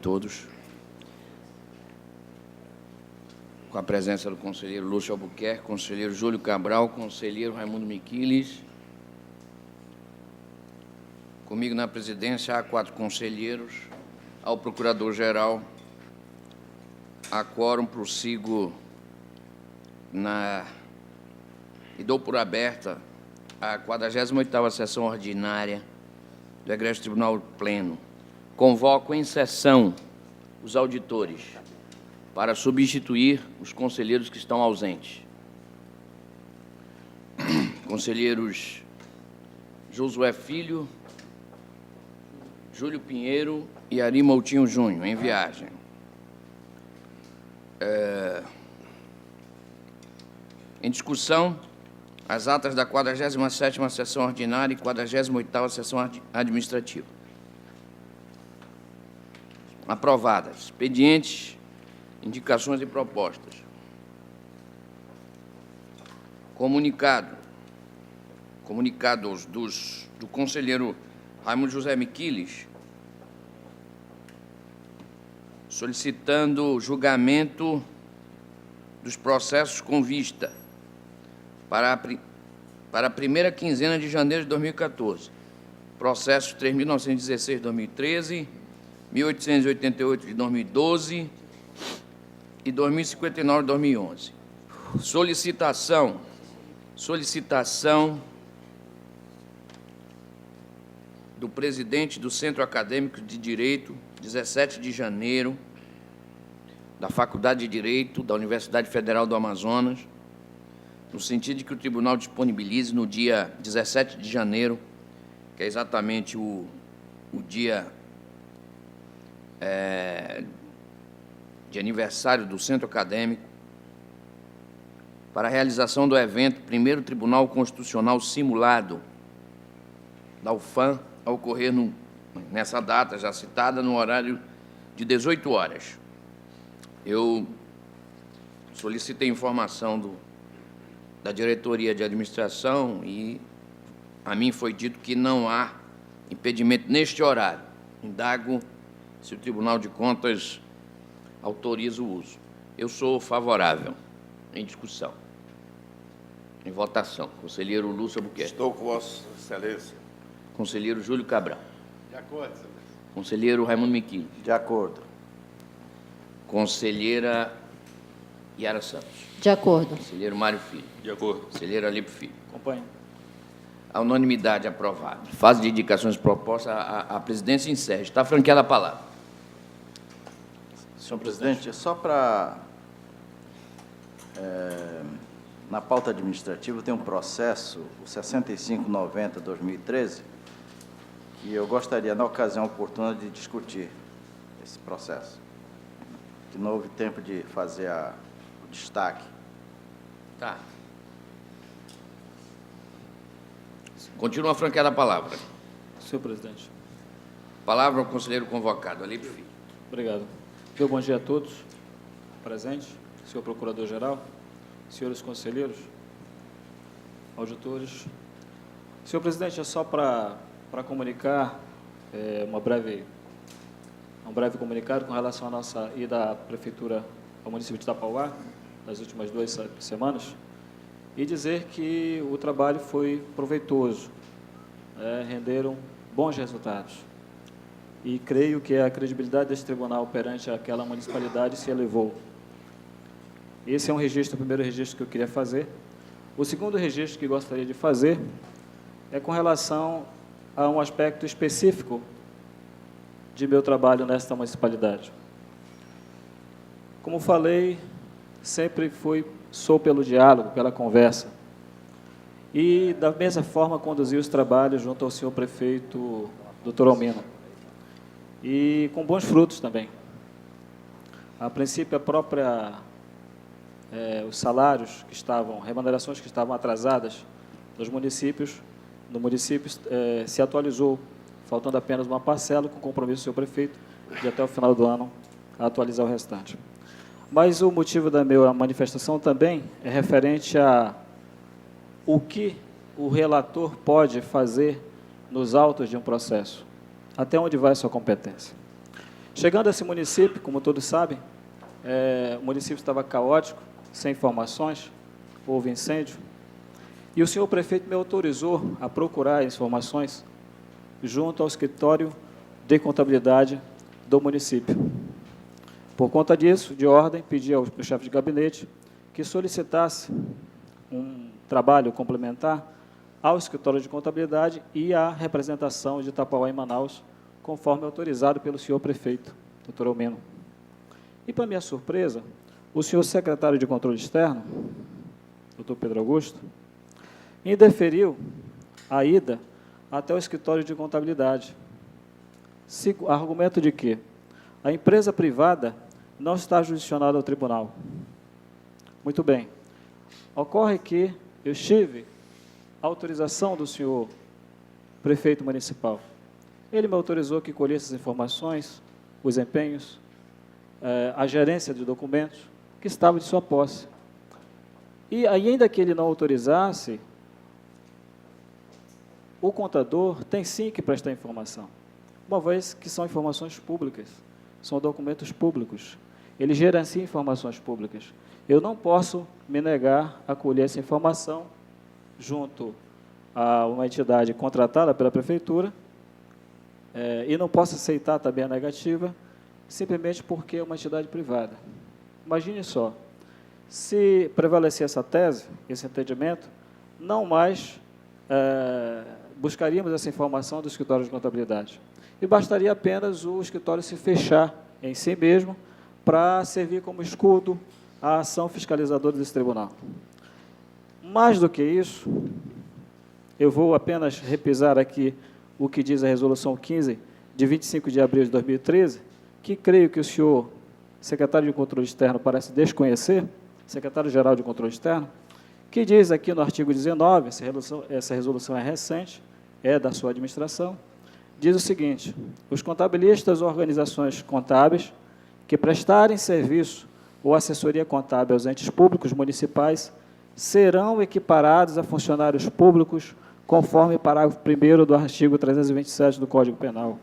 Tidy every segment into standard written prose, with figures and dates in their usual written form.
todos. Com a presença do conselheiro Lúcio Albuquerque, conselheiro Júlio Cabral, conselheiro Raimundo Miquiles. Comigo na presidência há 4 conselheiros, ao procurador-geral. A quórum, prossigo e dou por aberta a 48ª sessão ordinária do Egresso Tribunal Pleno. Convoco em sessão os auditores para substituir os conselheiros que estão ausentes. Conselheiros Josué Filho, Júlio Pinheiro e Ari Moutinho Júnior, em viagem. Em discussão, as atas da 47ª sessão ordinária e 48ª sessão administrativa. Aprovadas. Expedientes, indicações e propostas. Comunicados do conselheiro Raimundo José Miquiles, solicitando julgamento dos processos com vista para a primeira quinzena de janeiro de 2014. Processos 3.916 de 2013, 1.888 de 2012 e 2.059 de 2011. Solicitação do presidente do Centro Acadêmico de Direito, 17 de janeiro, da Faculdade de Direito da Universidade Federal do Amazonas, no sentido de que o tribunal disponibilize no dia 17 de janeiro, que é exatamente o dia de aniversário do Centro Acadêmico, para a realização do evento Primeiro Tribunal Constitucional Simulado da UFAM, a ocorrer nessa data já citada, no horário de 18 horas. Eu solicitei informação da diretoria de administração e a mim foi dito que não há impedimento neste horário. Indago se o Tribunal de Contas autoriza o uso. Eu sou favorável. Em discussão. Em votação. Conselheiro Lúcio Albuquerque. Estou com Vossa Excelência. Conselheiro Júlio Cabral. De acordo, Excelência. Conselheiro Raimundo Miquiles. De acordo. Conselheira Yara Santos. De acordo. Conselheiro Mário Filho. De acordo. Conselheiro Alípio Filho. Acompanho. A unanimidade aprovada. Fase de indicações propostas, a presidência encerra. Está franqueada a palavra. Senhor presidente, só para... na pauta administrativa tem um processo, o 6590-2013, e eu gostaria, na ocasião oportuna, de discutir esse processo, que não houve tempo de fazer o destaque. Tá. Continua franqueada a palavra. Senhor presidente. Palavra ao conselheiro convocado, Alípio Filho. Obrigado. Meu bom dia a todos presentes, senhor procurador-geral, senhores conselheiros, auditores. Senhor presidente, é só para comunicar um breve comunicado com relação à nossa ida à Prefeitura, ao município de Itapauá, nas últimas 2 semanas, e dizer que o trabalho foi proveitoso, renderam bons resultados. E creio que a credibilidade desse tribunal perante aquela municipalidade se elevou. Esse é um registro, o primeiro registro que eu queria fazer. O segundo registro que gostaria de fazer é com relação a um aspecto específico de meu trabalho nesta municipalidade. Como falei, sempre sou pelo diálogo, pela conversa. E, da mesma forma, conduzi os trabalhos junto ao senhor prefeito, doutor Almino. E com bons frutos também. A princípio, os salários que estavam, remunerações que estavam atrasadas no município se atualizou, faltando apenas uma parcela, com compromisso do senhor prefeito, de até o final do ano atualizar o restante. Mas o motivo da minha manifestação também é referente a o que o relator pode fazer nos autos de um processo. Até onde vai sua competência? Chegando a esse município, como todos sabem, o município estava caótico, sem informações, houve incêndio, e o senhor prefeito me autorizou a procurar informações junto ao escritório de contabilidade do município. Por conta disso, de ordem, pedi ao chefe de gabinete que solicitasse um trabalho complementar ao escritório de contabilidade e à representação de Itapauá em Manaus, conforme autorizado pelo senhor prefeito, doutor Almeno. E, para minha surpresa, o senhor secretário de controle externo, doutor Pedro Augusto, indeferiu a ida até o escritório de contabilidade. Argumento de que a empresa privada não está jurisdicionada ao tribunal. Muito bem. Ocorre que eu tive a autorização do senhor prefeito municipal. Ele me autorizou que colhesse as informações, os empenhos, a gerência de documentos que estavam de sua posse. E ainda que ele não autorizasse, o contador tem sim que prestar informação, uma vez que são informações públicas, são documentos públicos. Ele gerencia informações públicas. Eu não posso me negar a colher essa informação junto a uma entidade contratada pela prefeitura e não posso aceitar também a negativa, simplesmente porque é uma entidade privada. Imagine só, se prevalecer essa tese, esse entendimento, não mais buscaríamos essa informação do escritório de contabilidade. E bastaria apenas o escritório se fechar em si mesmo para servir como escudo à ação fiscalizadora desse tribunal. Mais do que isso, eu vou apenas repisar aqui o que diz a Resolução 15, de 25 de abril de 2013, que creio que o senhor secretário de Controle Externo parece desconhecer, secretário-geral de Controle Externo, que diz aqui no artigo 19, essa resolução é recente, é da sua administração, diz o seguinte: os contabilistas ou organizações contábeis que prestarem serviço ou assessoria contábil aos entes públicos municipais serão equiparados a funcionários públicos conforme o parágrafo 1º do artigo 327 do Código Penal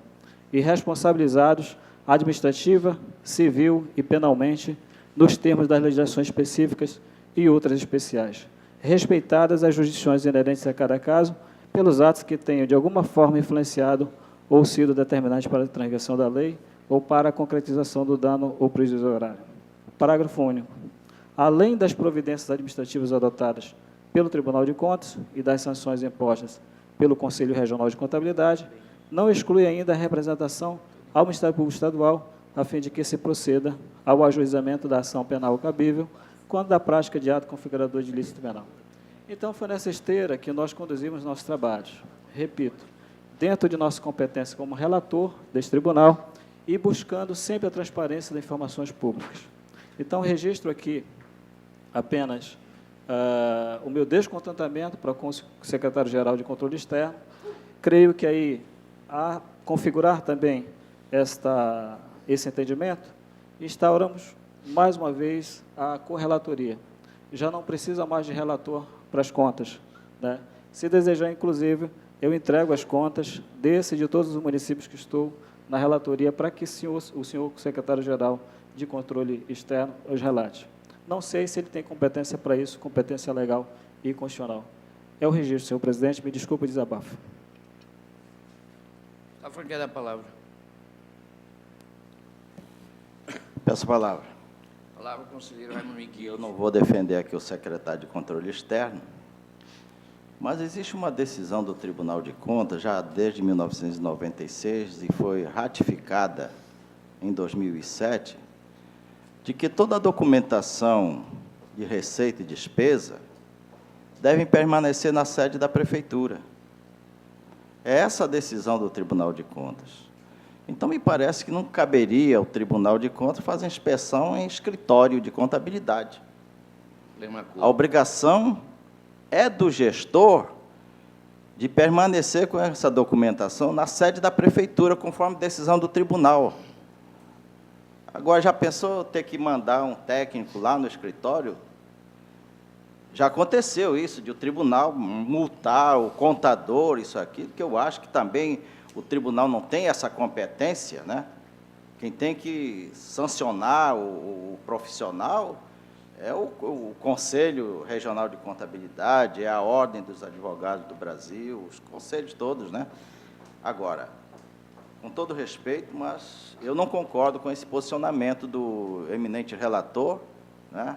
e responsabilizados administrativa, civil e penalmente nos termos das legislações específicas e outras especiais, respeitadas as jurisdições inerentes a cada caso pelos atos que tenham de alguma forma influenciado ou sido determinantes para a transgressão da lei ou para a concretização do dano ou prejuízo horário. Parágrafo único. Além das providências administrativas adotadas pelo Tribunal de Contas e das sanções impostas pelo Conselho Regional de Contabilidade, não exclui ainda a representação ao Ministério Público Estadual, a fim de que se proceda ao ajuizamento da ação penal cabível quando da prática de ato configurador de ilícito penal. Então, foi nessa esteira que nós conduzimos nossos trabalhos. Repito, dentro de nossa competência como relator deste tribunal e buscando sempre a transparência das informações públicas. Então, registro aqui apenas o meu descontentamento para com o secretário-geral de Controle Externo. Creio que aí, a configurar também esse entendimento, instauramos mais uma vez a correlatoria. Já não precisa mais de relator para as contas, né? Se desejar, inclusive, eu entrego as contas desse e de todos os municípios que estou na relatoria para que o senhor secretário-geral de Controle Externo os relate. Não sei se ele tem competência para isso, competência legal e constitucional. É o registro, senhor presidente, me desculpe o desabafo. A franquia da palavra. Peço a palavra. Palavra ao conselheiro Raimundo Miquel. Eu não vou defender aqui o secretário de Controle Externo, mas existe uma decisão do Tribunal de Contas, já desde 1996, e foi ratificada em 2007, de que toda a documentação de receita e despesa devem permanecer na sede da Prefeitura. É essa a decisão do Tribunal de Contas. Então, me parece que não caberia ao Tribunal de Contas fazer inspeção em escritório de contabilidade. A obrigação é do gestor de permanecer com essa documentação na sede da Prefeitura, conforme decisão do tribunal. Agora, já pensou ter que mandar um técnico lá no escritório? Já aconteceu isso, de o tribunal multar o contador, isso aqui, que eu acho que também o tribunal não tem essa competência, né? Quem tem que sancionar o profissional é o Conselho Regional de Contabilidade, é a Ordem dos Advogados do Brasil, os conselhos todos, né? Agora, com todo respeito, mas eu não concordo com esse posicionamento do eminente relator, né,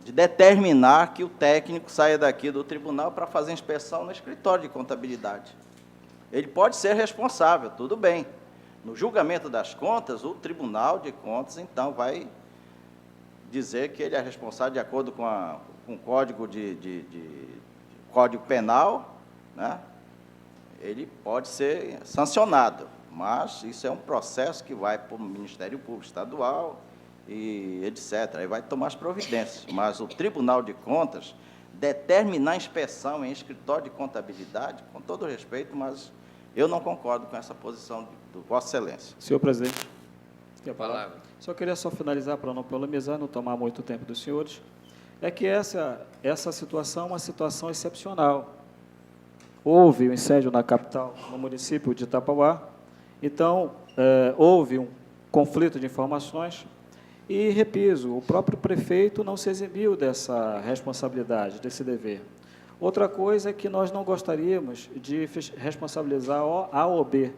de determinar que o técnico saia daqui do tribunal para fazer inspeção no escritório de contabilidade. Ele pode ser responsável, tudo bem. No julgamento das contas, o Tribunal de Contas, então, vai dizer que ele é responsável de acordo com o Código Código Penal, né? Ele pode ser sancionado, mas isso é um processo que vai para o Ministério Público Estadual e etc. Aí vai tomar as providências. Mas o Tribunal de Contas determinar a inspeção em escritório de contabilidade, com todo respeito, mas eu não concordo com essa posição do Vossa Excelência. Senhor presidente, tem a Palavra. palavra. Só queria finalizar, para não polemizar, não tomar muito tempo dos senhores, é que essa situação é uma situação excepcional. Houve um incêndio na capital, no município de Itapauá, então houve um conflito de informações e, repito, o próprio prefeito não se eximiu dessa responsabilidade, desse dever. Outra coisa é que nós não gostaríamos de responsabilizar a OAB,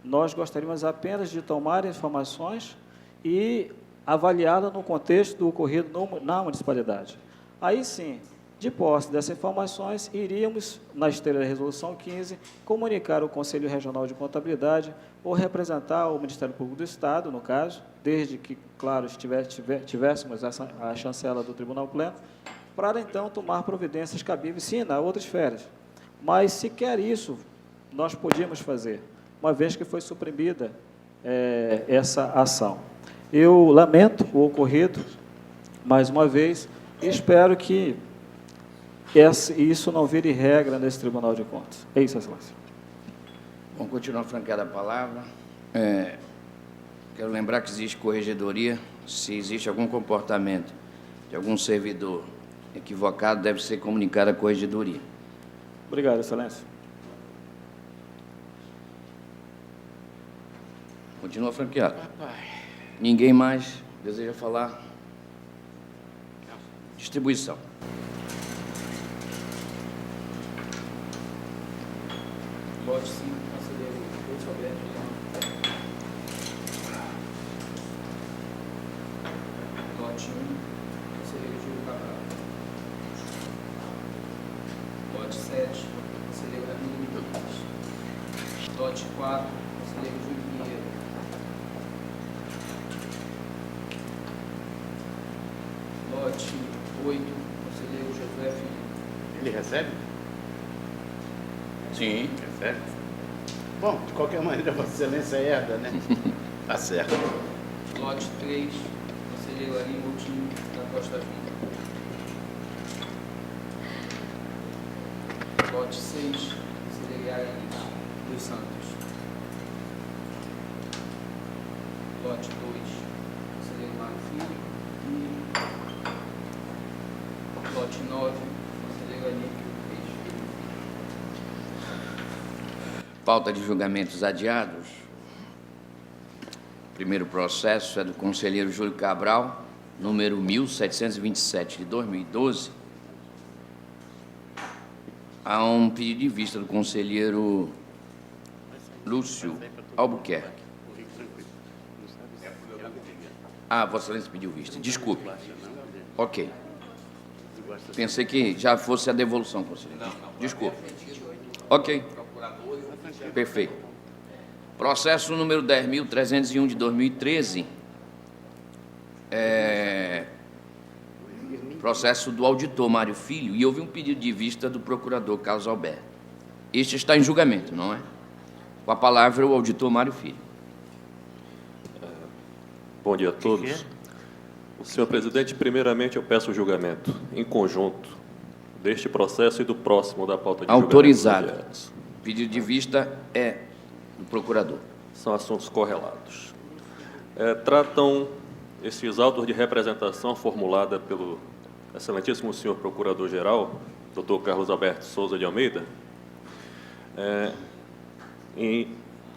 nós gostaríamos apenas de tomar informações e avaliá-la no contexto do ocorrido na municipalidade. Aí sim, de posse dessas informações, iríamos, na esteira da Resolução 15, comunicar ao Conselho Regional de Contabilidade ou representar o Ministério Público do Estado, no caso, desde que, claro, tivéssemos a chancela do Tribunal Pleno, para então tomar providências cabíveis, sim, na outras esferas. Mas sequer isso nós podíamos fazer, uma vez que foi suprimida essa ação. Eu lamento o ocorrido, mais uma vez, e espero que isso não vire regra nesse Tribunal de Contas. É isso, Excelência. Vamos continuar franqueada a palavra. Quero lembrar que existe corregedoria. Se existe algum comportamento de algum servidor equivocado, deve ser comunicado à corregedoria. Obrigado, Excelência. Continua franqueado. Ninguém mais deseja falar? Distribuição. Lote 5, conselheiro Lúcio Alberto. Lote 1, conselheiro Júlio Cabral. Lote 7, conselheiro Ramiro Mendes. Lote 4, conselheiro Júlio Pinheiro. Lote 8, conselheiro Josué Filho. Ele recebe? Sim. Recebe. Bom, de qualquer maneira, Vossa Excelência herda, né? Tá certo. Lote 3, conselheiro Ari Moutinho da Costa Filho. Lote 6, conselheiro Yaranis dos Santos. Lote 2, conselheiro Mário Filho. E lote 9, conselheiro Aníquio Reis Filho. Pauta de julgamentos adiados. O primeiro processo é do conselheiro Júlio Cabral, número 1727, de 2012. Há um pedido de vista do conselheiro Lúcio Albuquerque. Vossa Excelência pediu vista. Desculpe. Ok. Pensei que já fosse a devolução, conselheiro. Desculpe. Ok. Perfeito. Processo número 10.301 de 2013. Processo do auditor Mário Filho, e houve um pedido de vista do procurador Carlos Alberto. Este está em julgamento, não é? Com a palavra, o auditor Mário Filho. Bom dia a todos. Senhor presidente, primeiramente eu peço o julgamento em conjunto deste processo e do próximo da pauta de Autorizado. julgamentos. Pedido de vista é do procurador. São assuntos correlatos. Tratam esses autos de representação formulada pelo excelentíssimo senhor procurador-geral, Dr. Carlos Alberto Souza de Almeida, em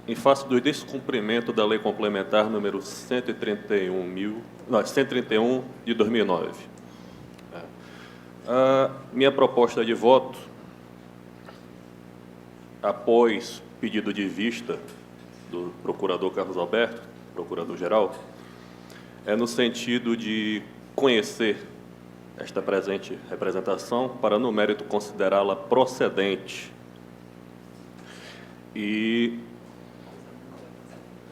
em face do descumprimento da Lei Complementar número 131 de 2009. A minha proposta de voto, após pedido de vista do procurador Carlos Alberto, procurador-geral, é no sentido de conhecer esta presente representação para, no mérito, considerá-la procedente e,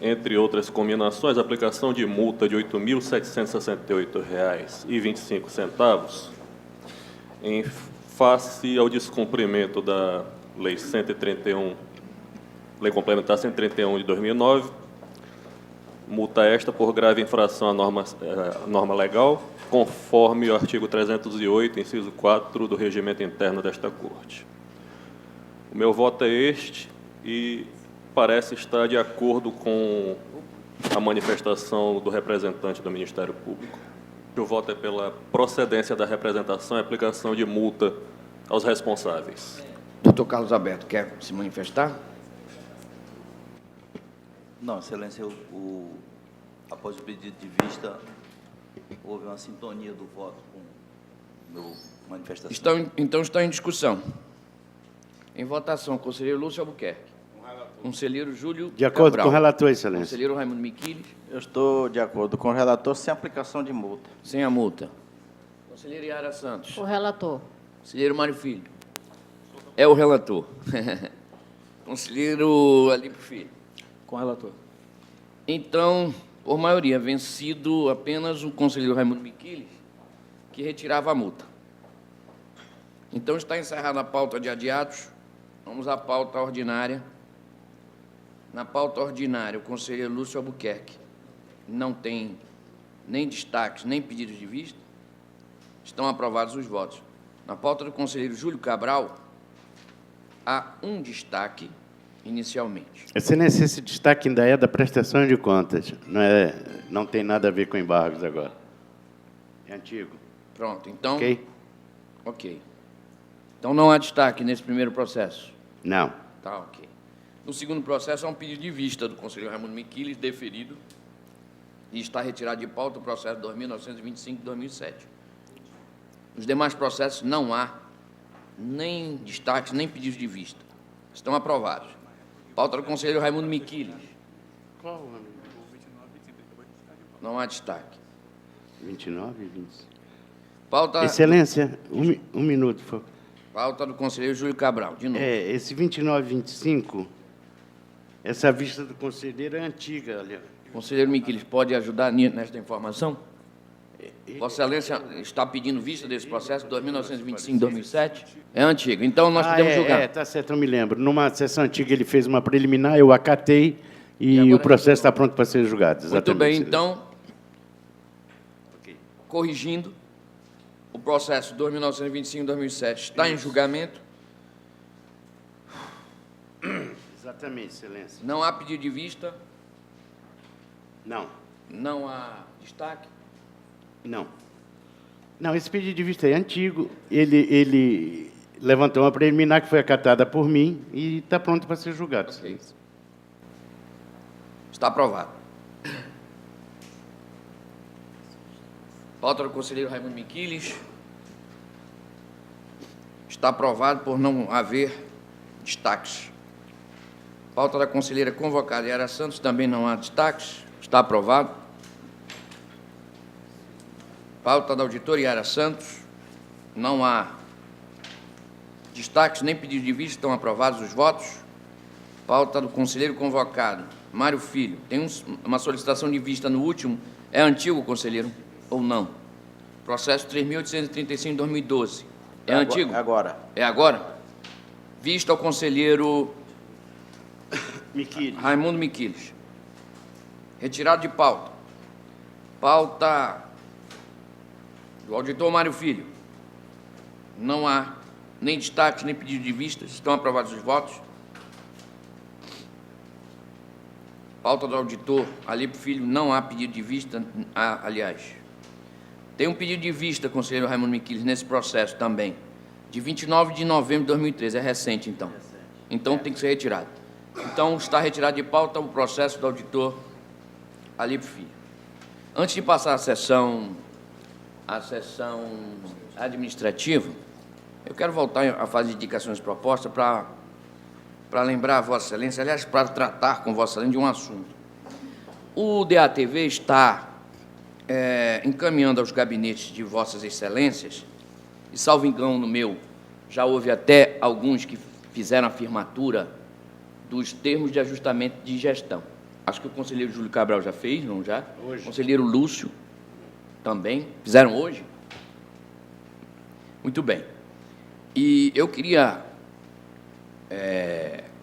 entre outras combinações, a aplicação de multa de R$ 8.768,25 em face ao descumprimento da Lei 131, Lei Complementar 131 de 2009, multa esta por grave infração à norma legal, conforme o artigo 308, inciso 4 do Regimento Interno desta Corte. O meu voto é este e parece estar de acordo com a manifestação do representante do Ministério Público. O voto é pela procedência da representação e aplicação de multa aos responsáveis. Doutor Carlos Alberto, quer se manifestar? Não, Excelência, após o pedido de vista, houve uma sintonia do voto com a minha manifestação. Então está em discussão. Em votação, conselheiro Lúcio Albuquerque. Conselheiro Júlio De acordo Cabral. com o relator, Excelência. Conselheiro Raimundo Miquiles, Eu estou de acordo com o relator, sem aplicação de multa. sem a multa. Conselheiro Yara Santos. O relator. Conselheiro Mário Filho. É o relator. Conselheiro Alípio Filho. Com o relator. Então, por maioria, vencido apenas o conselheiro Raimundo Miquiles, que retirava a multa. Então, está encerrada a pauta de adiados. Vamos à pauta ordinária. Na pauta ordinária, o conselheiro Lúcio Albuquerque não tem nem destaques, nem pedidos de vista. Estão aprovados os votos. Na pauta do conselheiro Júlio Cabral, há um destaque inicialmente. Excelência, esse destaque ainda é da prestação de contas. Não tem nada a ver com embargos agora. É antigo. Pronto, então... Ok? Ok. Então, não há destaque nesse primeiro processo? Não. Tá, ok. No segundo processo, há um pedido de vista do conselheiro Raimundo Miquiles, deferido, e está retirado de pauta o processo 2925-2007. Nos demais processos, não há nem destaques, nem pedidos de vista. Estão aprovados. Pauta do conselheiro Raimundo Miquiles. Qual? Não há destaque. 29 e 25. Pauta, Excelência, um minuto, por favor. pauta do conselheiro Júlio Cabral, de novo. Esse 29 e 25, essa vista do conselheiro é antiga, olha. Conselheiro Miquiles, pode ajudar nesta informação? Vossa Excelência está pedindo vista desse processo, 2925-2007? É antigo, então nós podemos julgar. Tá certo, eu me lembro. Numa sessão antiga ele fez uma preliminar, eu acatei e agora o processo está pronto para ser julgado. Muito Exatamente, bem, excelência. então, corrigindo, o processo 2925-2007 está em julgamento, Exatamente, excelência. não há pedido de vista, Não, não há destaque. não. Não, esse pedido de vista é antigo. Ele levantou uma preliminar que foi acatada por mim e está pronto para ser julgado. Ok. Excelência. Está aprovado. Pauta do conselheiro Raimundo Miquiles. Está aprovado por não haver destaques. Pauta da conselheira convocada Yara Santos, também não há destaques. Está aprovado. Pauta da auditora Yara Santos, não há destaques nem pedido de vista, estão aprovados os votos. Pauta do conselheiro convocado Mário Filho. Tem uma solicitação de vista no último. É antigo, conselheiro, ou não? Processo 3.835/2012. É antigo? Agora. É agora? Vista ao conselheiro Miquiles. Raimundo Miquiles. Retirado de pauta. Pauta do auditor Mário Filho. Não há nem destaques, nem pedido de vista. Estão aprovados os votos. Pauta do auditor Alípio Filho. Não há pedido de vista. Aliás, tem um pedido de vista, conselheiro Raimundo Miquiles, nesse processo também. De 29 de novembro de 2013. É recente, então. Então tem que ser retirado. Então, está retirado de pauta o processo do auditor Alípio Filho. Antes de passar à sessão administrativa, eu quero voltar à fase de indicações de proposta para lembrar a Vossa Excelência, aliás, para tratar com Vossa Excelência de um assunto. O DATV está encaminhando aos gabinetes de Vossas Excelências, e, salvo engano no meu, já houve até alguns que fizeram a firmatura dos termos de ajustamento de gestão. Acho que o conselheiro Júlio Cabral já fez, não já? Hoje. O conselheiro Lúcio também. Fizeram hoje? Muito bem. E eu queria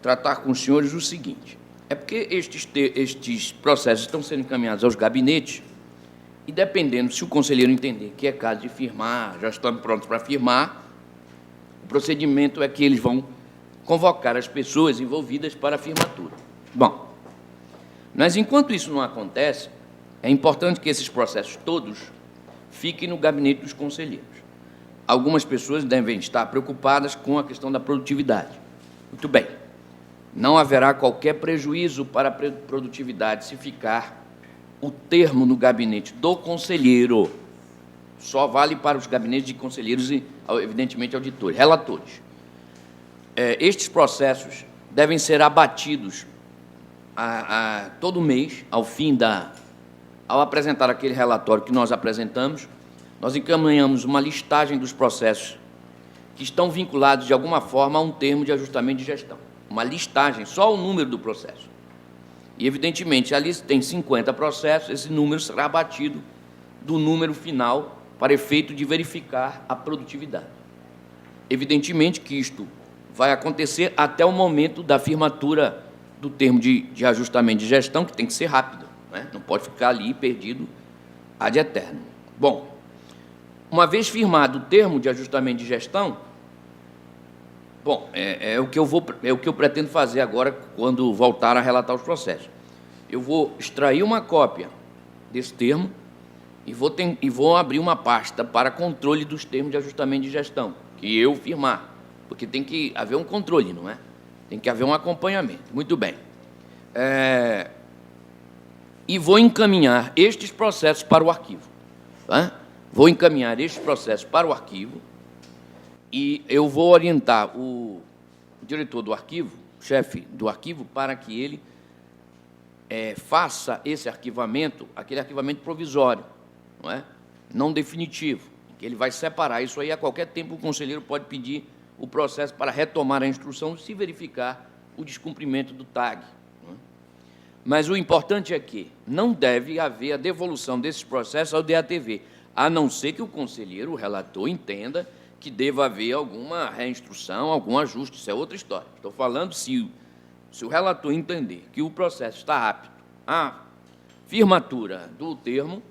tratar com os senhores o seguinte. É porque estes processos estão sendo encaminhados aos gabinetes e, dependendo, se o conselheiro entender que é caso de firmar, já estamos prontos para firmar, o procedimento é que eles vão convocar as pessoas envolvidas para a firmatura. Bom, mas enquanto isso não acontece, é importante que esses processos todos fiquem no gabinete dos conselheiros. Algumas pessoas devem estar preocupadas com a questão da produtividade. Muito bem. Não haverá qualquer prejuízo para a produtividade se ficar o termo no gabinete do conselheiro. Só vale para os gabinetes de conselheiros e, evidentemente, auditores, relatores. Estes processos devem ser abatidos todo mês, ao apresentar aquele relatório que nós apresentamos, nós encaminhamos uma listagem dos processos que estão vinculados, de alguma forma, a um termo de ajustamento de gestão. Uma listagem, só o número do processo. E, evidentemente, ali tem 50 processos, esse número será abatido do número final para efeito de verificar a produtividade. Evidentemente que isto vai acontecer até o momento da firmatura do termo de ajustamento de gestão, que tem que ser rápido, né? Não pode ficar ali perdido ad eterno. Bom, uma vez firmado o termo de ajustamento de gestão, é o que eu pretendo fazer agora quando voltar a relatar os processos. Eu vou extrair uma cópia desse termo e vou abrir uma pasta para controle dos termos de ajustamento de gestão, que eu firmar, porque tem que haver um controle, não é? Tem que haver um acompanhamento. Muito bem. E vou encaminhar estes processos para o arquivo. Tá? Vou encaminhar estes processos para o arquivo e eu vou orientar o diretor do arquivo, o chefe do arquivo, para que ele faça esse arquivamento, aquele arquivamento provisório, não é? Não definitivo, que ele vai separar. Isso aí, a qualquer tempo, o conselheiro pode pedir o processo para retomar a instrução se verificar o descumprimento do TAG. Não é? Mas o importante é que não deve haver a devolução desses processos ao DATV, a não ser que o conselheiro, o relator, entenda que deva haver alguma reinstrução, algum ajuste. Isso é outra história. Estou falando se o relator entender que o processo está apto à firmatura do termo,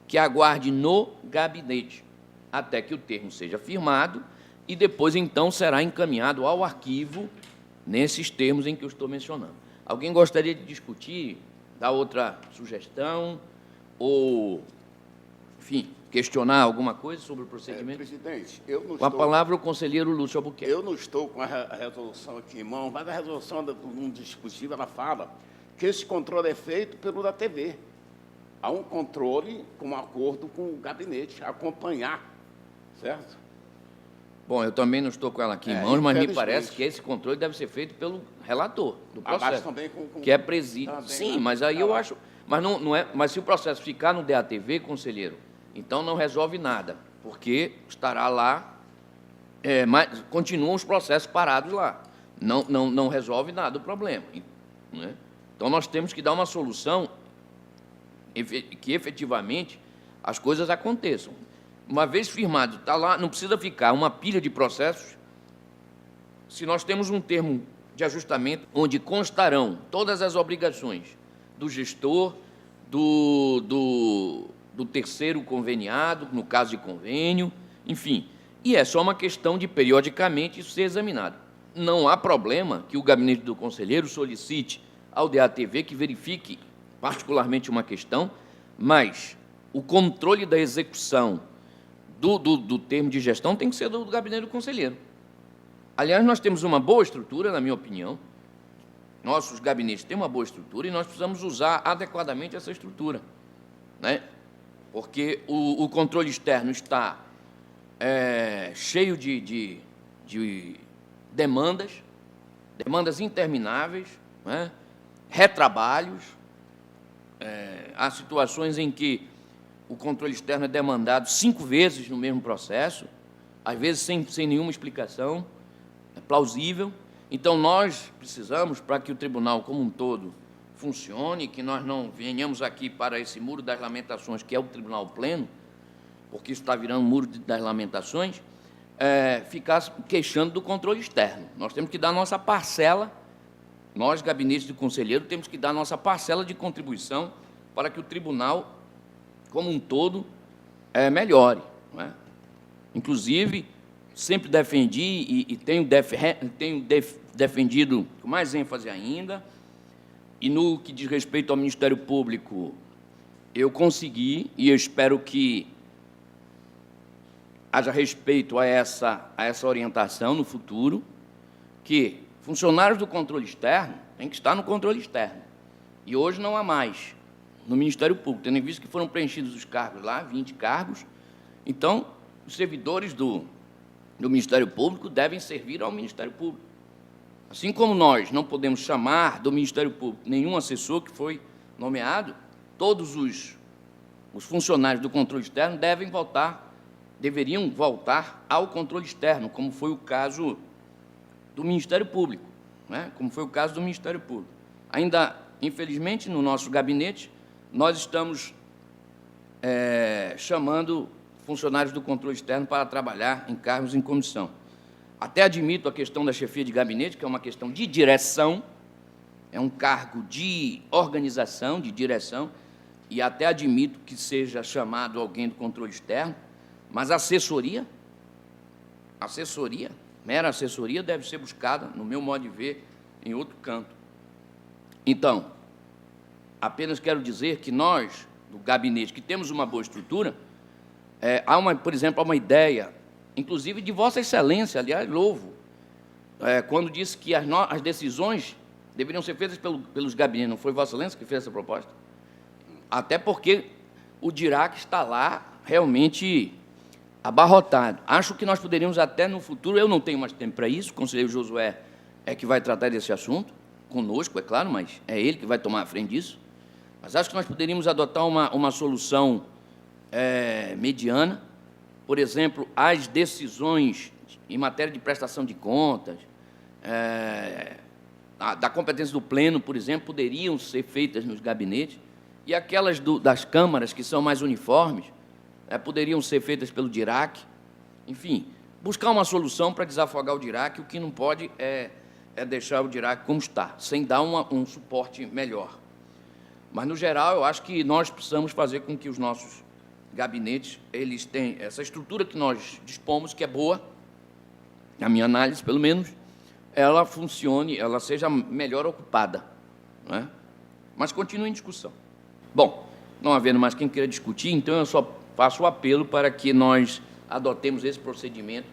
que aguarde no gabinete até que o termo seja firmado e depois, então, será encaminhado ao arquivo nesses termos em que eu estou mencionando. Alguém gostaria de discutir, dar outra sugestão ou, enfim, questionar alguma coisa sobre o procedimento? Presidente, eu não Com a estou... palavra, o conselheiro Lúcio Albuquerque. Eu não estou com a resolução aqui em mão, mas a resolução não discutível, ela fala que esse controle é feito pelo da TV. Há um controle com um acordo com o gabinete, acompanhar, certo? Bom, eu também não estou com ela aqui em mãos, mas me parece que esse controle deve ser feito pelo relator do processo, Mas também com que é presídio. Sim, mas aí eu acho... Mas, não é, mas se o processo ficar no DATV, conselheiro, então não resolve nada, porque estará lá, mas continuam os processos parados lá. Não resolve nada o problema. Né? Então, nós temos que dar uma solução que, efetivamente, as coisas aconteçam. Uma vez firmado, está lá, não precisa ficar uma pilha de processos. Se nós temos um termo de ajustamento onde constarão todas as obrigações do gestor, do terceiro conveniado, no caso de convênio, enfim. E é só uma questão de, periodicamente, isso ser examinado. Não há problema que o gabinete do conselheiro solicite ao DATV que verifique particularmente uma questão, mas o controle da execução do termo de gestão tem que ser do gabinete do conselheiro. Aliás, nós temos uma boa estrutura, na minha opinião, nossos gabinetes têm uma boa estrutura e nós precisamos usar adequadamente essa estrutura, né? Porque o controle externo está cheio de demandas intermináveis, né? Retrabalhos, há situações em que o controle externo é demandado 5 vezes no mesmo processo, às vezes sem nenhuma explicação plausível. Então, nós precisamos, para que o tribunal como um todo funcione, que nós não venhamos aqui para esse muro das lamentações, que é o tribunal pleno, porque isso está virando um muro das lamentações, ficar queixando do controle externo. Nós temos que dar nossa parcela, nós, gabinetes de conselheiro, temos que dar nossa parcela de contribuição para que o tribunal, como um todo, melhore, não é? Inclusive, sempre defendi e tenho defendido com mais ênfase ainda, e no que diz respeito ao Ministério Público, eu consegui, e eu espero que haja respeito a essa orientação no futuro, que funcionários do controle externo têm que estar no controle externo. E hoje não há mais no Ministério Público, tendo em vista que foram preenchidos os cargos lá, 20 cargos. Então, os servidores do Ministério Público devem servir ao Ministério Público. Assim como nós não podemos chamar do Ministério Público nenhum assessor que foi nomeado, todos os funcionários do controle externo deveriam voltar ao controle externo, como foi o caso do Ministério Público, né? Como foi o caso do Ministério Público. Ainda, infelizmente, no nosso gabinete, nós estamos chamando funcionários do controle externo para trabalhar em cargos em comissão. Até admito a questão da chefia de gabinete, que é uma questão de direção, é um cargo de organização, de direção, e até admito que seja chamado alguém do controle externo, mas assessoria, mera assessoria, deve ser buscada, no meu modo de ver, em outro canto. Então, apenas quero dizer que nós, do gabinete, que temos uma boa estrutura, por exemplo, há uma ideia, inclusive de Vossa Excelência, aliás, louvo, quando disse que as decisões deveriam ser feitas pelos gabinetes. Não foi Vossa Excelência que fez essa proposta? Até porque o DIRAC está lá realmente abarrotado. Acho que nós poderíamos até no futuro, eu não tenho mais tempo para isso, o conselheiro Josué é que vai tratar desse assunto, conosco, é claro, mas é ele que vai tomar a frente disso. Mas acho que nós poderíamos adotar uma solução mediana. Por exemplo, as decisões em matéria de prestação de contas, da competência do pleno, por exemplo, poderiam ser feitas nos gabinetes, e aquelas das câmaras, que são mais uniformes, poderiam ser feitas pelo DIRAC. Enfim, buscar uma solução para desafogar o DIRAC. O que não pode é deixar o DIRAC como está, sem dar um suporte melhor. Mas, no geral, eu acho que nós precisamos fazer com que os nossos gabinetes, eles têm essa estrutura que nós dispomos, que é boa, na minha análise, pelo menos, ela funcione, ela seja melhor ocupada, não é? Mas continue em discussão. Bom, não havendo mais quem queira discutir, então eu só faço o apelo para que nós adotemos esse procedimento,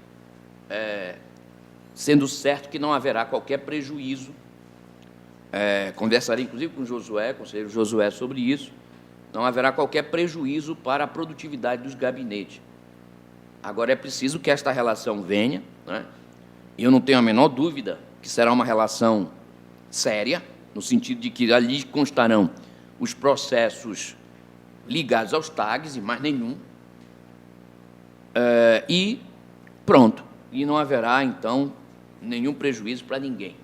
sendo certo que não haverá qualquer prejuízo. Conversarei, inclusive, com o conselheiro Josué, sobre isso. Não haverá qualquer prejuízo para a produtividade dos gabinetes. Agora, é preciso que esta relação venha, né? E eu não tenho a menor dúvida que será uma relação séria, no sentido de que ali constarão os processos ligados aos tags e mais nenhum. E pronto. E não haverá, então, nenhum prejuízo para ninguém.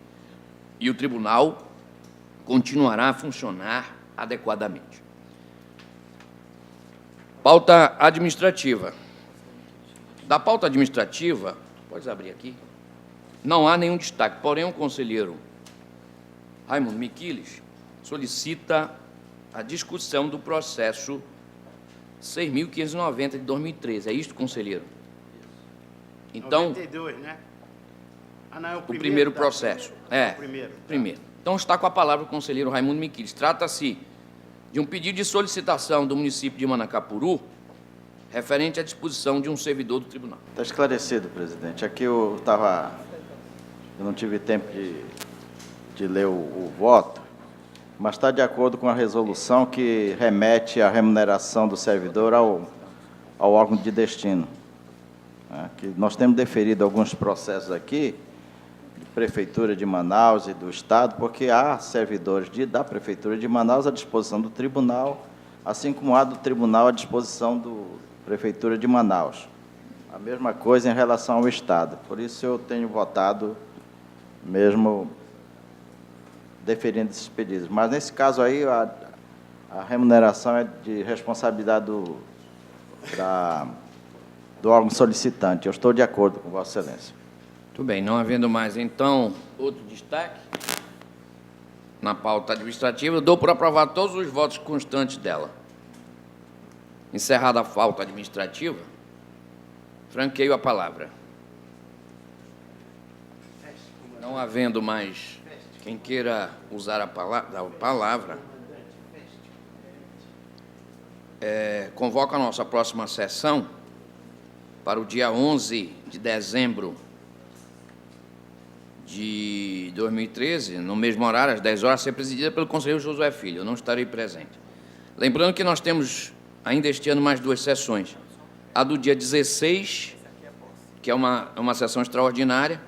E o tribunal continuará a funcionar adequadamente. Pauta administrativa. Da pauta administrativa, pode abrir aqui, não há nenhum destaque, porém o conselheiro Raimundo Miquiles solicita a discussão do processo 6.590 de 2013. É isto, conselheiro? Então, 92, né? Não, é o primeiro processo. Primeiro. Então, está com a palavra o conselheiro Raimundo Miquiles. Trata-se de um pedido de solicitação do município de Manacapuru, referente à disposição de um servidor do tribunal. Está esclarecido, presidente. Aqui eu não tive tempo de de ler o voto, mas está de acordo com a resolução que remete à remuneração do servidor ao órgão de destino. Né? Que nós temos deferido alguns processos aqui, de Prefeitura de Manaus e do Estado, porque há servidores da Prefeitura de Manaus à disposição do tribunal, assim como há do tribunal à disposição da Prefeitura de Manaus. A mesma coisa em relação ao Estado. Por isso eu tenho votado mesmo deferindo esses pedidos. Mas, nesse caso aí, a remuneração é de responsabilidade do órgão solicitante. Eu estou de acordo com Vossa Excelência. Muito bem, não havendo mais, então, outro destaque na pauta administrativa, eu dou por aprovado todos os votos constantes dela. Encerrada a pauta administrativa, franqueio a palavra. Não havendo mais quem queira usar a palavra, convoco a nossa próxima sessão para o dia 11 de dezembro de 2013, no mesmo horário, às 10 horas, a ser presidida pelo conselheiro Josué Filho. Eu não estarei presente. Lembrando que nós temos ainda este ano mais 2 sessões. A do dia 16, que é uma sessão extraordinária,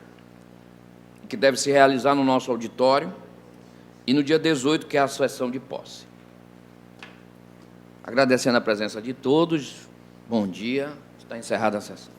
que deve se realizar no nosso auditório, e no dia 18, que é a sessão de posse. Agradecendo a presença de todos, bom dia, está encerrada a sessão.